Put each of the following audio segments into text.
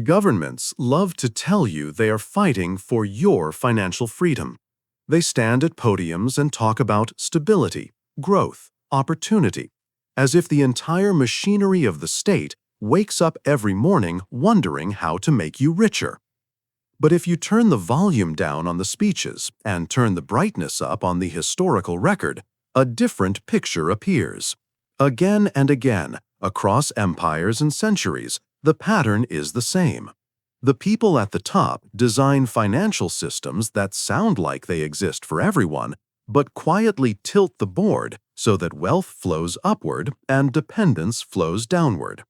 Governments love to tell you they are fighting for your financial freedom. They stand at podiums and talk about stability, growth, opportunity, as if the entire machinery of the state wakes up every morning wondering how to make you richer. But if you turn the volume down on the speeches and turn the brightness up on the historical record, a different picture appears. Again and again, across empires and centuries, the pattern is the same. The people at the top design financial systems that sound like they exist for everyone, but quietly tilt the board so that wealth flows upward and dependence flows downward.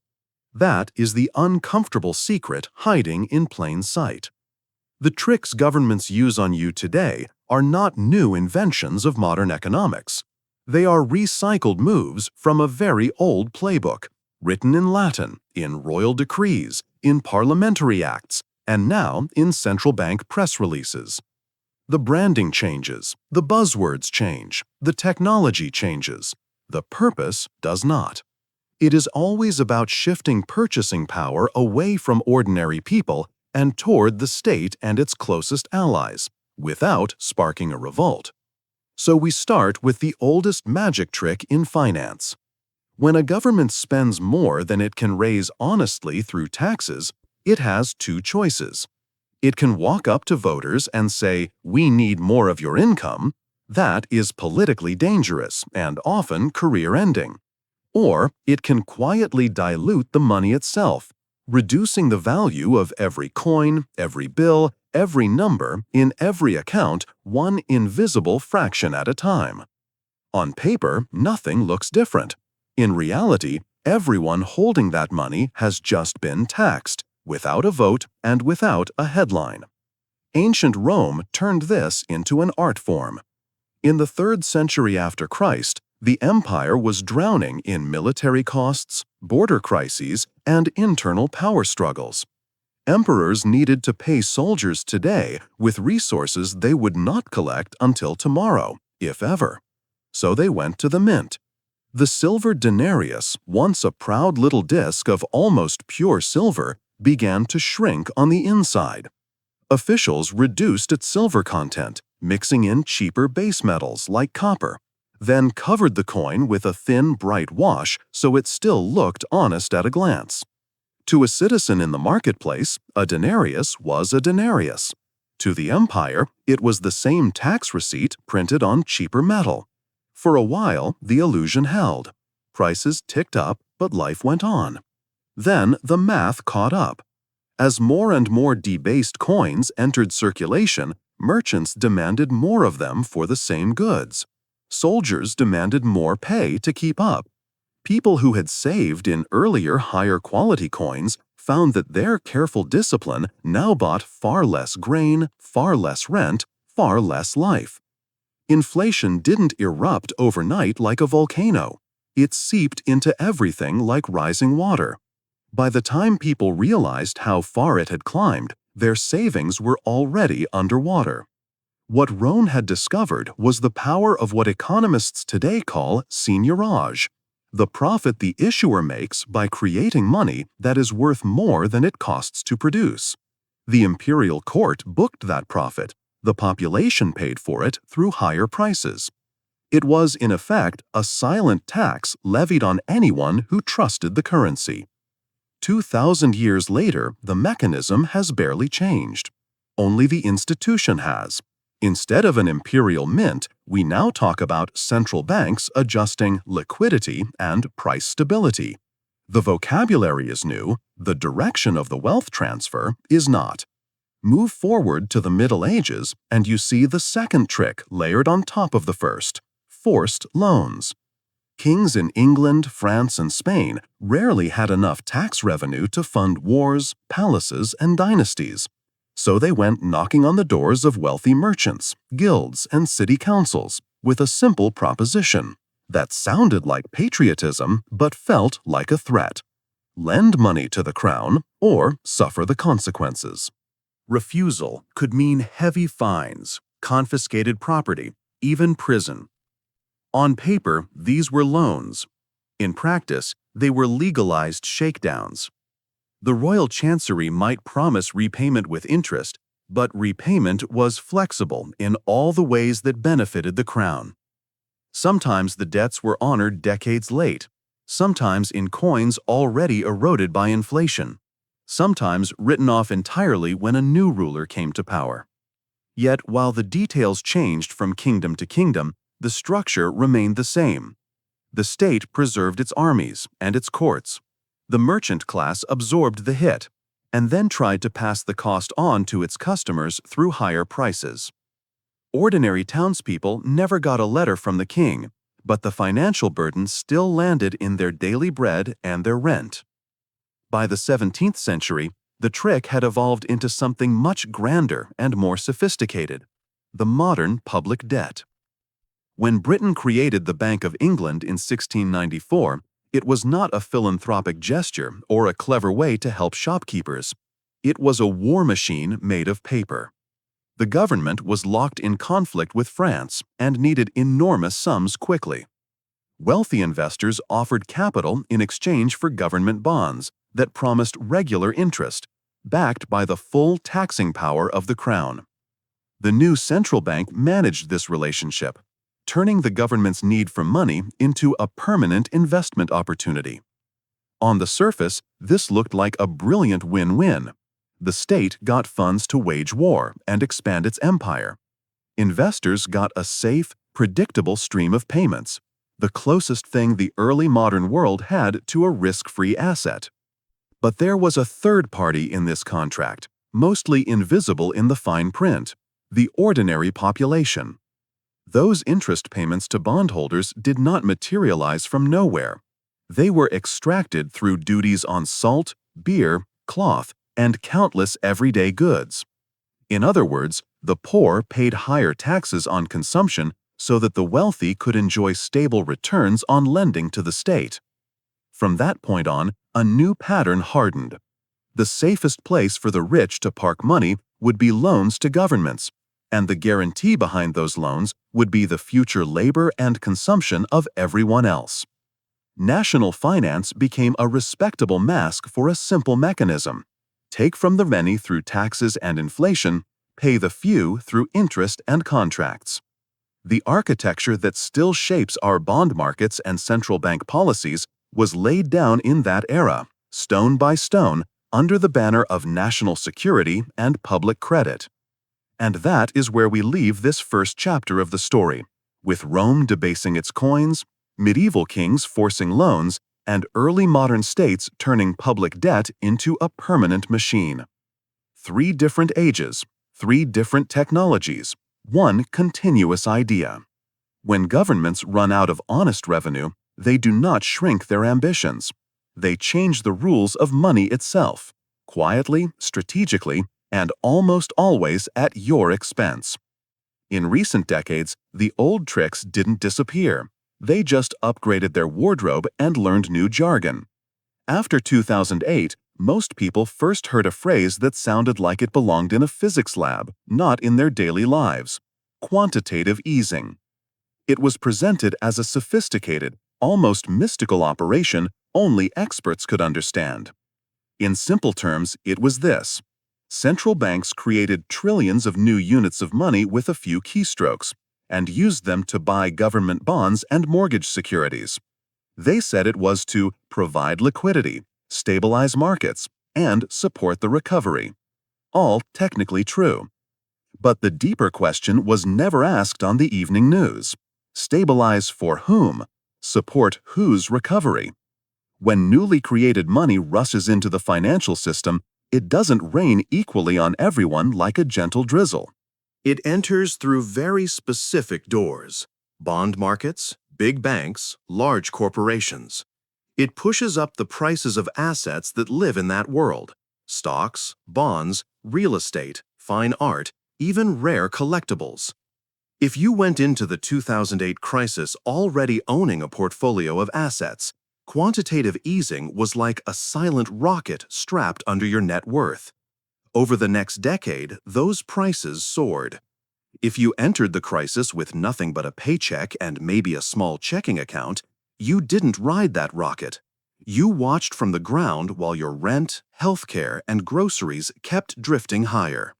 That is the uncomfortable secret hiding in plain sight. The tricks governments use on you today are not new inventions of modern economics. They are recycled moves from a very old playbook, written in Latin, in royal decrees, in parliamentary acts, and now in central bank press releases. The branding changes, the buzzwords change, the technology changes. The purpose does not. It is always about shifting purchasing power away from ordinary people and toward the state and its closest allies, without sparking a revolt. So we start with the oldest magic trick in finance. When a government spends more than it can raise honestly through taxes, it has two choices. It can walk up to voters and say, "We need more of your income." That is politically dangerous and often career-ending. Or it can quietly dilute the money itself, reducing the value of every coin, every bill, every number in every account one invisible fraction at a time. On paper, nothing looks different. In reality, everyone holding that money has just been taxed, without a vote and without a headline. Ancient Rome turned this into an art form. In the 3rd century after Christ, the empire was drowning in military costs, border crises, and internal power struggles. Emperors needed to pay soldiers today with resources they would not collect until tomorrow, if ever. So they went to the mint. The silver denarius, once a proud little disk of almost pure silver, began to shrink on the inside. Officials reduced its silver content, mixing in cheaper base metals like copper, then covered the coin with a thin, bright wash so it still looked honest at a glance. To a citizen in the marketplace, a denarius was a denarius. To the empire, it was the same tax receipt printed on cheaper metal. For a while, the illusion held. Prices ticked up, but life went on. Then the math caught up. As more and more debased coins entered circulation, merchants demanded more of them for the same goods. Soldiers demanded more pay to keep up. People who had saved in earlier higher quality coins found that their careful discipline now bought far less grain, far less rent, far less life. Inflation didn't erupt overnight like a volcano. It seeped into everything like rising water. By the time people realized how far it had climbed, their savings were already underwater. What Rohn had discovered was the power of what economists today call seigniorage, the profit the issuer makes by creating money that is worth more than it costs to produce. The imperial court booked that profit. The population paid for it through higher prices. It was, in effect, a silent tax levied on anyone who trusted the currency. 2,000 years later, the mechanism has barely changed. Only the institution has. Instead of an imperial mint, we now talk about central banks adjusting liquidity and price stability. The vocabulary is new, the direction of the wealth transfer is not. Move forward to the Middle Ages, and you see the second trick layered on top of the first: forced loans. Kings in England, France, and Spain rarely had enough tax revenue to fund wars, palaces, and dynasties. So they went knocking on the doors of wealthy merchants, guilds, and city councils with a simple proposition that sounded like patriotism but felt like a threat: lend money to the crown or suffer the consequences. Refusal could mean heavy fines, confiscated property, even prison. On paper, these were loans. In practice, they were legalized shakedowns. The royal chancery might promise repayment with interest, but repayment was flexible in all the ways that benefited the crown. Sometimes the debts were honored decades late, sometimes in coins already eroded by inflation, sometimes written off entirely when a new ruler came to power. Yet, while the details changed from kingdom to kingdom, the structure remained the same. The state preserved its armies and its courts. The merchant class absorbed the hit, and then tried to pass the cost on to its customers through higher prices. Ordinary townspeople never got a letter from the king, but the financial burden still landed in their daily bread and their rent. By the 17th century, the trick had evolved into something much grander and more sophisticated: the modern public debt. When Britain created the Bank of England in 1694, it was not a philanthropic gesture or a clever way to help shopkeepers. It was a war machine made of paper. The government was locked in conflict with France and needed enormous sums quickly. Wealthy investors offered capital in exchange for government bonds that promised regular interest, backed by the full taxing power of the crown. The new central bank managed this relationship, turning the government's need for money into a permanent investment opportunity. On the surface, this looked like a brilliant win-win. The state got funds to wage war and expand its empire. Investors got a safe, predictable stream of payments, the closest thing the early modern world had to a risk-free asset. But there was a third party in this contract, mostly invisible in the fine print: the ordinary population. Those interest payments to bondholders did not materialize from nowhere. They were extracted through duties on salt, beer, cloth, and countless everyday goods. In other words, the poor paid higher taxes on consumption so that the wealthy could enjoy stable returns on lending to the state. From that point on, a new pattern hardened. The safest place for the rich to park money would be loans to governments, and the guarantee behind those loans would be the future labor and consumption of everyone else. National finance became a respectable mask for a simple mechanism: take from the many through taxes and inflation, pay the few through interest and contracts. The architecture that still shapes our bond markets and central bank policies was laid down in that era, stone by stone, under the banner of national security and public credit. And that is where we leave this first chapter of the story, with Rome debasing its coins, medieval kings forcing loans, and early modern states turning public debt into a permanent machine. 3 different ages, 3 different technologies, one continuous idea. When governments run out of honest revenue, they do not shrink their ambitions. They change the rules of money itself, quietly, strategically, and almost always at your expense. In recent decades, the old tricks didn't disappear. They just upgraded their wardrobe and learned new jargon. After 2008, most people first heard a phrase that sounded like it belonged in a physics lab, not in their daily lives: quantitative easing. It was presented as a sophisticated, almost mystical operation only experts could understand. In simple terms, it was this: central banks created trillions of new units of money with a few keystrokes, and used them to buy government bonds and mortgage securities. They said it was to provide liquidity, stabilize markets, and support the recovery. All technically true. But the deeper question was never asked on the evening news. Stabilize for whom? Support whose recovery? When newly created money rushes into the financial system, it doesn't rain equally on everyone like a gentle drizzle. It enters through very specific doors: bond markets, big banks, large corporations. It pushes up the prices of assets that live in that world: stocks, bonds, real estate, fine art, even rare collectibles. If you went into the 2008 crisis already owning a portfolio of assets, quantitative easing was like a silent rocket strapped under your net worth. Over the next decade, those prices soared. If you entered the crisis with nothing but a paycheck and maybe a small checking account, you didn't ride that rocket. You watched from the ground while your rent, healthcare, and groceries kept drifting higher.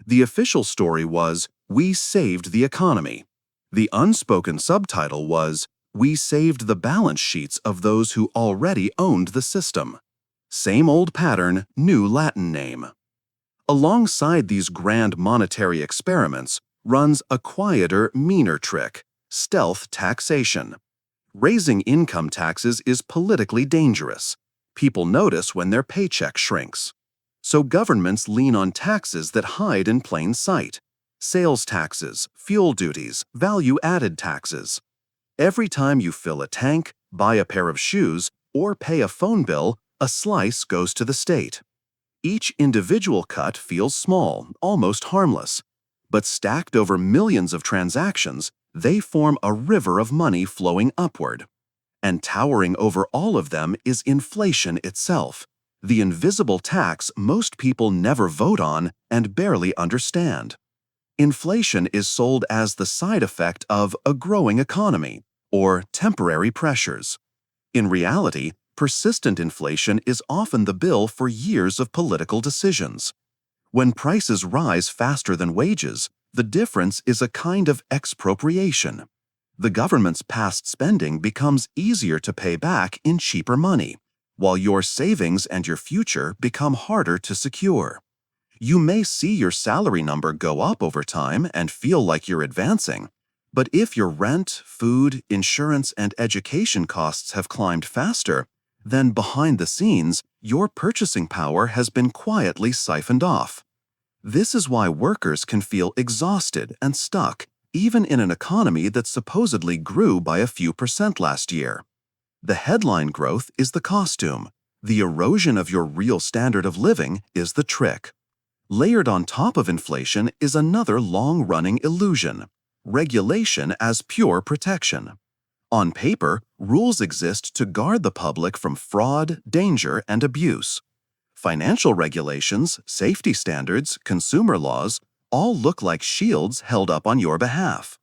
The official story was, "We saved the economy." The unspoken subtitle was, "We saved the balance sheets of those who already owned the system." Same old pattern, new Latin name. Alongside these grand monetary experiments runs a quieter, meaner trick: stealth taxation. Raising income taxes is politically dangerous. People notice when their paycheck shrinks. So governments lean on taxes that hide in plain sight: sales taxes, fuel duties, value-added taxes. Every time you fill a tank, buy a pair of shoes, or pay a phone bill, a slice goes to the state. Each individual cut feels small, almost harmless. But stacked over millions of transactions, they form a river of money flowing upward. And towering over all of them is inflation itself, the invisible tax most people never vote on and barely understand. Inflation is sold as the side effect of a growing economy, or temporary pressures. In reality, persistent inflation is often the bill for years of political decisions. When prices rise faster than wages, the difference is a kind of expropriation. The government's past spending becomes easier to pay back in cheaper money, while your savings and your future become harder to secure. You may see your salary number go up over time and feel like you're advancing, but if your rent, food, insurance, and education costs have climbed faster, then behind the scenes, your purchasing power has been quietly siphoned off. This is why workers can feel exhausted and stuck, even in an economy that supposedly grew by a few percent last year. The headline growth is the costume. The erosion of your real standard of living is the trick. Layered on top of inflation is another long-running illusion: regulation as pure protection. On paper, rules exist to guard the public from fraud, danger, and abuse. Financial regulations, safety standards, consumer laws all look like shields held up on your behalf.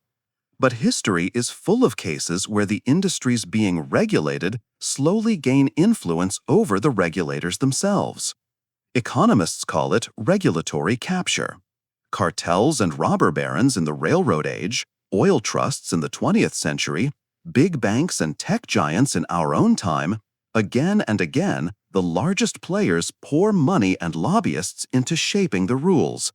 But history is full of cases where the industries being regulated slowly gain influence over the regulators themselves. Economists call it regulatory capture. Cartels and robber barons in the railroad age, oil trusts in the 20th century, big banks and tech giants in our own time, again and again, the largest players pour money and lobbyists into shaping the rules.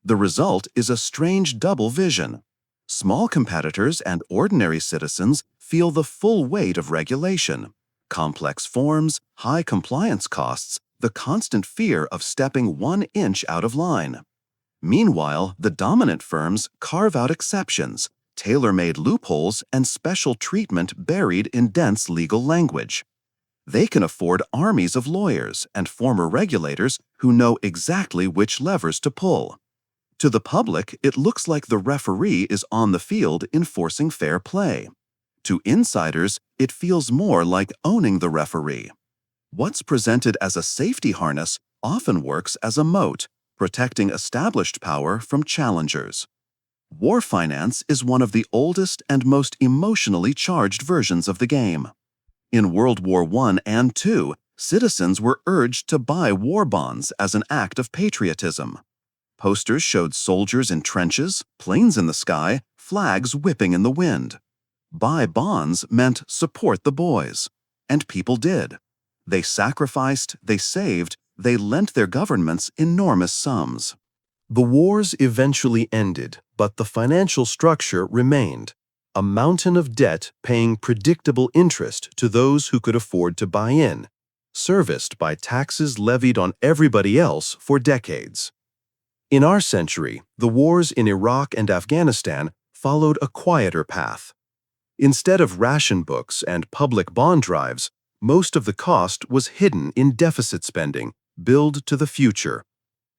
The result is a strange double vision. Small competitors and ordinary citizens feel the full weight of regulation: complex forms, high compliance costs, the constant fear of stepping 1 inch out of line. Meanwhile, the dominant firms carve out exceptions, tailor-made loopholes, and special treatment buried in dense legal language. They can afford armies of lawyers and former regulators who know exactly which levers to pull. To the public, it looks like the referee is on the field enforcing fair play. To insiders, it feels more like owning the referee. What's presented as a safety harness often works as a moat, protecting established power from challengers. War finance is one of the oldest and most emotionally charged versions of the game. In World War I and II, citizens were urged to buy war bonds as an act of patriotism. Posters showed soldiers in trenches, planes in the sky, flags whipping in the wind. Buy bonds meant support the boys. And people did. They sacrificed, they saved, they lent their governments enormous sums. The wars eventually ended, but the financial structure remained: a mountain of debt paying predictable interest to those who could afford to buy in, serviced by taxes levied on everybody else for decades. In our century, the wars in Iraq and Afghanistan followed a quieter path. Instead of ration books and public bond drives, most of the cost was hidden in deficit spending, billed to the future.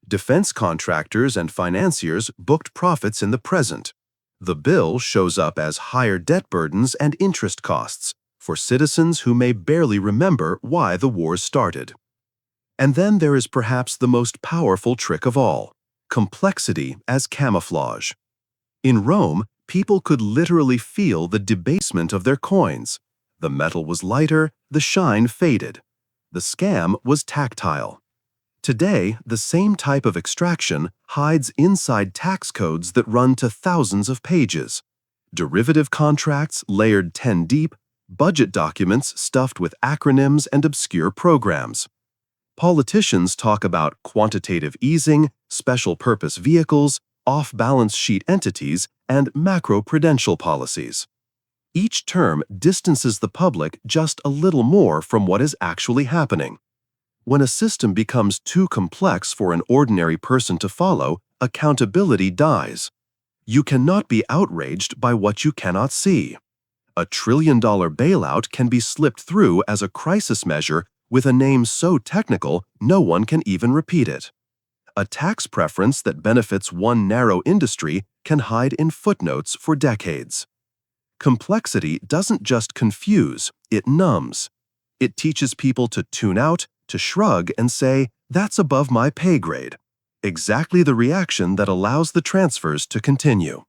Defense contractors and financiers booked profits in the present. The bill shows up as higher debt burdens and interest costs for citizens who may barely remember why the wars started. And then there is perhaps the most powerful trick of all: complexity as camouflage. In Rome, people could literally feel the debasement of their coins. The metal was lighter, the shine faded. The scam was tactile. Today, the same type of extraction hides inside tax codes that run to thousands of pages. Derivative contracts layered 10 deep, budget documents stuffed with acronyms and obscure programs. Politicians talk about quantitative easing, special purpose vehicles, off-balance sheet entities, and macro-prudential policies. Each term distances the public just a little more from what is actually happening. When a system becomes too complex for an ordinary person to follow, accountability dies. You cannot be outraged by what you cannot see. A $1 trillion bailout can be slipped through as a crisis measure with a name so technical no one can even repeat it. A tax preference that benefits one narrow industry can hide in footnotes for decades. Complexity doesn't just confuse, it numbs. It teaches people to tune out, to shrug and say, "That's above my pay grade." Exactly the reaction that allows the transfers to continue.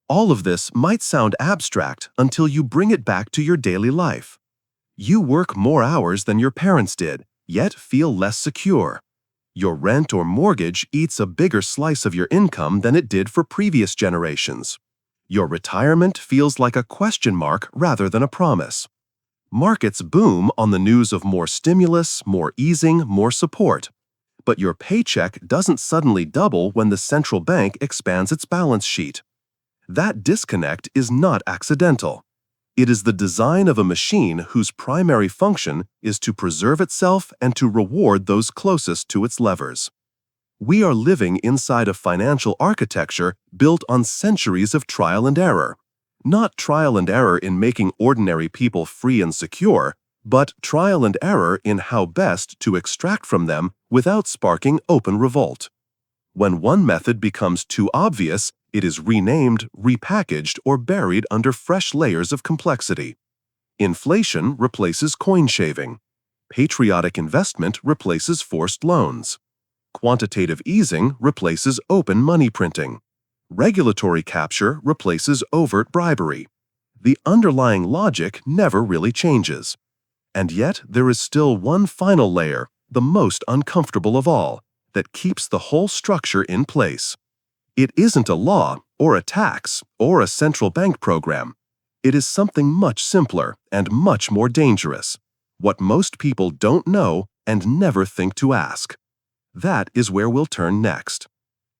All of this might sound abstract until you bring it back to your daily life. You work more hours than your parents did, yet feel less secure. Your rent or mortgage eats a bigger slice of your income than it did for previous generations. Your retirement feels like a question mark rather than a promise. Markets boom on the news of more stimulus, more easing, more support. But your paycheck doesn't suddenly double when the central bank expands its balance sheet. That disconnect is not accidental. It is the design of a machine whose primary function is to preserve itself and to reward those closest to its levers. We are living inside a financial architecture built on centuries of trial and error. Not trial and error in making ordinary people free and secure, but trial and error in how best to extract from them without sparking open revolt. When one method becomes too obvious, it is renamed, repackaged, or buried under fresh layers of complexity. Inflation replaces coin shaving. Patriotic investment replaces forced loans. Quantitative easing replaces open money printing. Regulatory capture replaces overt bribery. The underlying logic never really changes. And yet, there is still one final layer, the most uncomfortable of all, that keeps the whole structure in place. It isn't a law, or a tax, or a central bank program. It is something much simpler and much more dangerous. What most people don't know and never think to ask. That is where we'll turn next.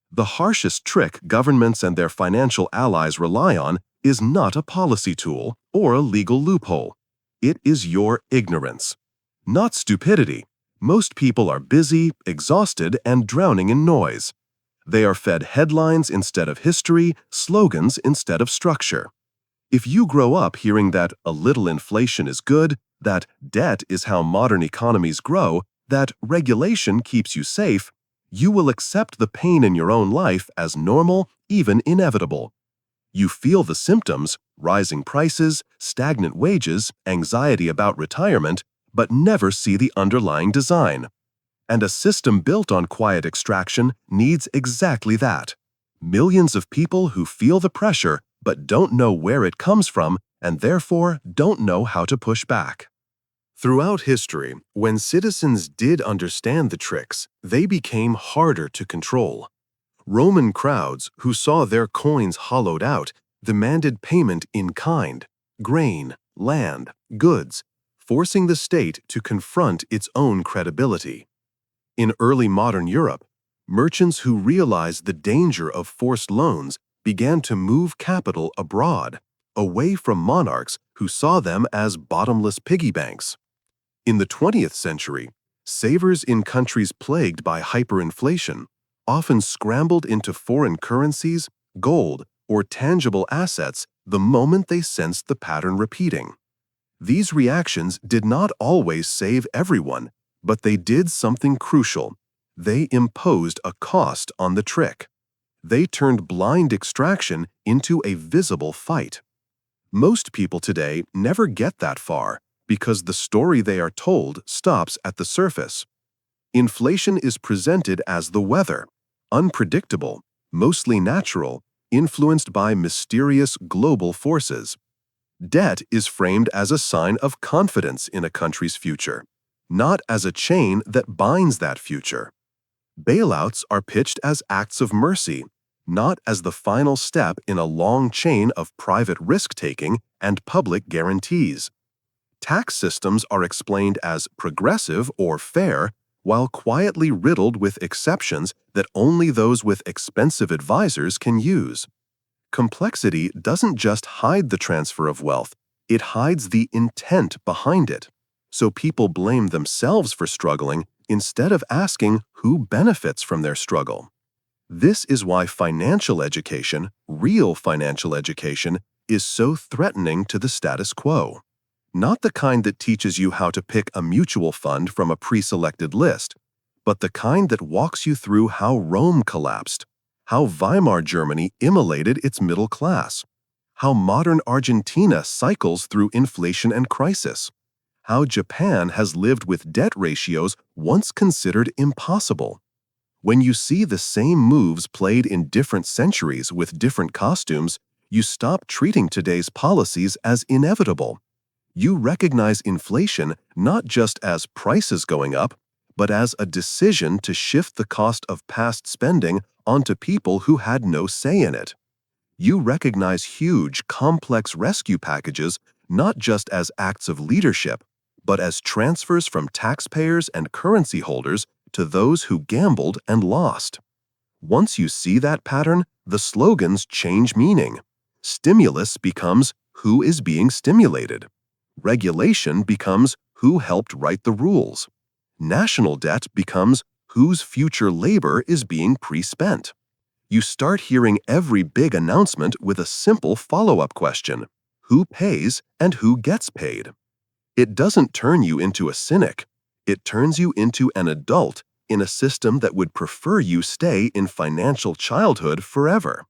The harshest trick governments and their financial allies rely on is not a policy tool or a legal loophole. It is your ignorance. Not stupidity. Most people are busy, exhausted, and drowning in noise. They are fed headlines instead of history, slogans instead of structure. If you grow up hearing that a little inflation is good, that debt is how modern economies grow, that regulation keeps you safe, you will accept the pain in your own life as normal, even inevitable. You feel the symptoms, rising prices, stagnant wages, anxiety about retirement, but never see the underlying design. And a system built on quiet extraction needs exactly that. Millions of people who feel the pressure but don't know where it comes from and therefore don't know how to push back. Throughout history, when citizens did understand the tricks, they became harder to control. Roman crowds who saw their coins hollowed out demanded payment in kind, grain, land, goods, forcing the state to confront its own credibility. In early modern Europe, merchants who realized the danger of forced loans began to move capital abroad, away from monarchs who saw them as bottomless piggy banks. In the 20th century, savers in countries plagued by hyperinflation often scrambled into foreign currencies, gold, or tangible assets the moment they sensed the pattern repeating. These reactions did not always save everyone, but they did something crucial. They imposed a cost on the trick. They turned blind extraction into a visible fight. Most people today never get that far because the story they are told stops at the surface. Inflation is presented as the weather, unpredictable, mostly natural, influenced by mysterious global forces. Debt is framed as a sign of confidence in a country's future, not as a chain that binds that future. Bailouts are pitched as acts of mercy, not as the final step in a long chain of private risk-taking and public guarantees. Tax systems are explained as progressive or fair, while quietly riddled with exceptions that only those with expensive advisors can use. Complexity doesn't just hide the transfer of wealth, it hides the intent behind it. So people blame themselves for struggling instead of asking who benefits from their struggle. This is why financial education, real financial education, is so threatening to the status quo. Not the kind that teaches you how to pick a mutual fund from a pre-selected list, but the kind that walks you through how Rome collapsed, how Weimar Germany immolated its middle class, how modern Argentina cycles through inflation and crisis, how Japan has lived with debt ratios once considered impossible. When you see the same moves played in different centuries with different costumes, you stop treating today's policies as inevitable. You recognize inflation not just as prices going up, but as a decision to shift the cost of past spending onto people who had no say in it. You recognize huge, complex rescue packages not just as acts of leadership, but as transfers from taxpayers and currency holders to those who gambled and lost. Once you see that pattern, the slogans change meaning. Stimulus becomes who is being stimulated. Regulation becomes who helped write the rules. National debt becomes whose future labor is being pre-spent. You start hearing every big announcement with a simple follow-up question: who pays and who gets paid? It doesn't turn you into a cynic. It turns you into an adult in a system that would prefer you stay in financial childhood forever.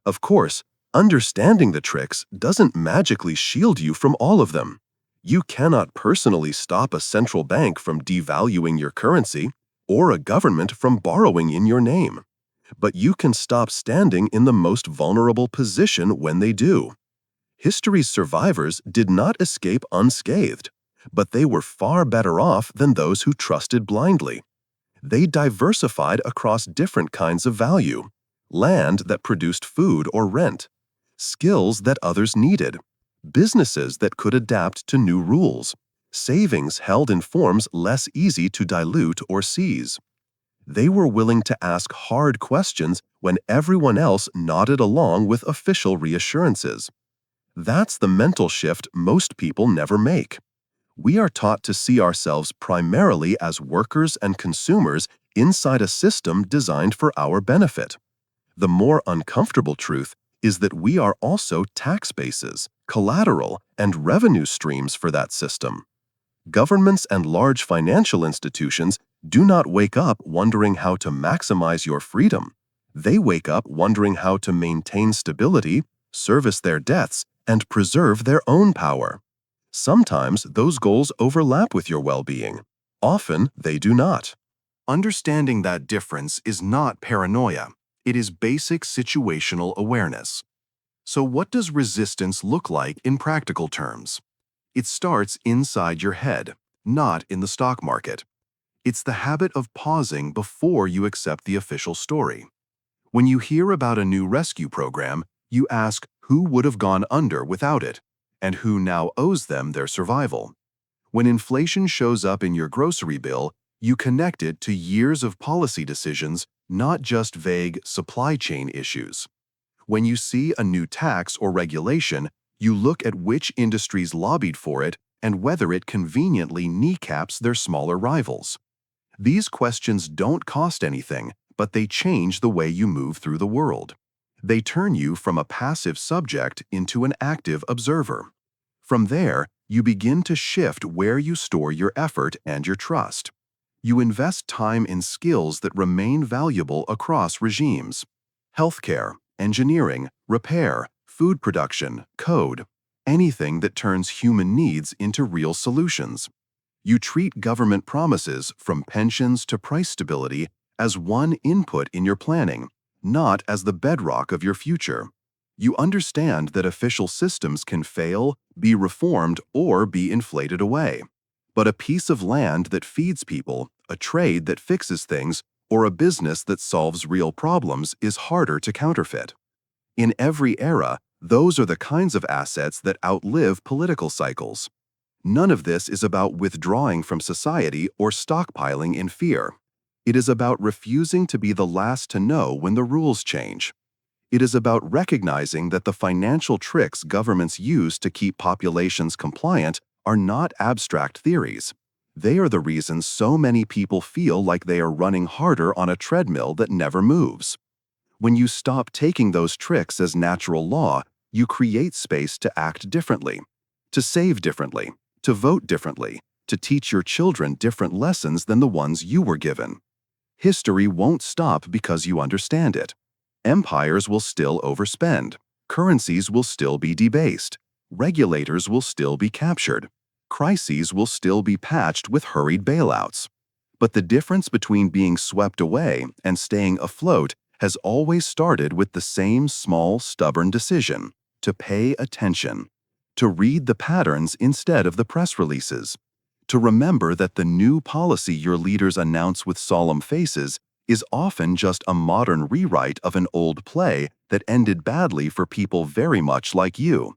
Of course, understanding the tricks doesn't magically shield you from all of them. You cannot personally stop a central bank from devaluing your currency or a government from borrowing in your name. But you can stop standing in the most vulnerable position when they do. History's survivors did not escape unscathed, but they were far better off than those who trusted blindly. They diversified across different kinds of value: land that produced food or rent, skills that others needed, businesses that could adapt to new rules, savings held in forms less easy to dilute or seize. They were willing to ask hard questions when everyone else nodded along with official reassurances. That's the mental shift most people never make. We are taught to see ourselves primarily as workers and consumers inside a system designed for our benefit. The more uncomfortable truth is that we are also tax bases, collateral, and revenue streams for that system. Governments and large financial institutions do not wake up wondering how to maximize your freedom. They wake up wondering how to maintain stability, service their debts, and preserve their own power. Sometimes those goals overlap with your well-being. Often they do not. Understanding that difference is not paranoia. It is basic situational awareness. So what does resistance look like in practical terms? It starts inside your head, not in the stock market. It's the habit of pausing before you accept the official story. When you hear about a new rescue program, you ask who would have gone under without it, and who now owes them their survival. When inflation shows up in your grocery bill, you connect it to years of policy decisions, not just vague supply chain issues. When you see a new tax or regulation, you look at which industries lobbied for it and whether it conveniently kneecaps their smaller rivals. These questions don't cost anything, but they change the way you move through the world. They turn you from a passive subject into an active observer. From there, you begin to shift where you store your effort and your trust. You invest time in skills that remain valuable across regimes: healthcare, engineering, repair, food production, code, anything that turns human needs into real solutions. You treat government promises, from pensions to price stability, as one input in your planning, not as the bedrock of your future. You understand that official systems can fail, be reformed, or be inflated away. But a piece of land that feeds people, a trade that fixes things, or a business that solves real problems is harder to counterfeit. In every era, those are the kinds of assets that outlive political cycles. None of this is about withdrawing from society or stockpiling in fear. It is about refusing to be the last to know when the rules change. It is about recognizing that the financial tricks governments use to keep populations compliant are not abstract theories. They are the reasons so many people feel like they are running harder on a treadmill that never moves. When you stop taking those tricks as natural law, you create space to act differently, to save differently, to vote differently, to teach your children different lessons than the ones you were given. History won't stop because you understand it. Empires will still overspend. Currencies will still be debased. Regulators will still be captured. Crises will still be patched with hurried bailouts. But the difference between being swept away and staying afloat has always started with the same small, stubborn decision: to pay attention, to read the patterns instead of the press releases, to remember that the new policy your leaders announce with solemn faces is often just a modern rewrite of an old play that ended badly for people very much like you.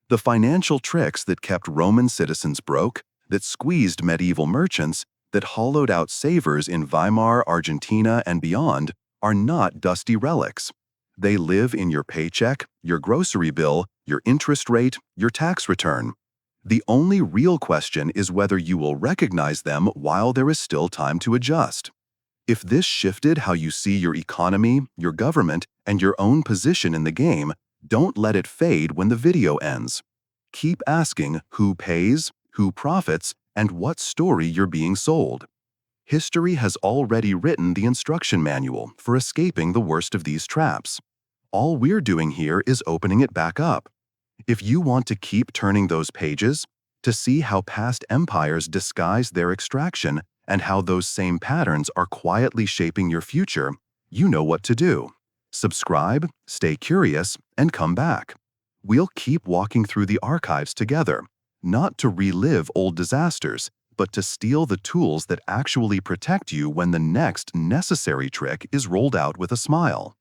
The financial tricks that kept Roman citizens broke, that squeezed medieval merchants, that hollowed out savers in Weimar, Argentina, and beyond, are not dusty relics. They live in your paycheck, your grocery bill, your interest rate, your tax return. The only real question is whether you will recognize them while there is still time to adjust. If this shifted how you see your economy, your government, and your own position in the game, don't let it fade when the video ends. Keep asking who pays, who profits, and what story you're being sold. History has already written the instruction manual for escaping the worst of these traps. All we're doing here is opening it back up. If you want to keep turning those pages, to see how past empires disguise their extraction and how those same patterns are quietly shaping your future, you know what to do. Subscribe, stay curious, and come back. We'll keep walking through the archives together, not to relive old disasters, but to steal the tools that actually protect you when the next necessary trick is rolled out with a smile.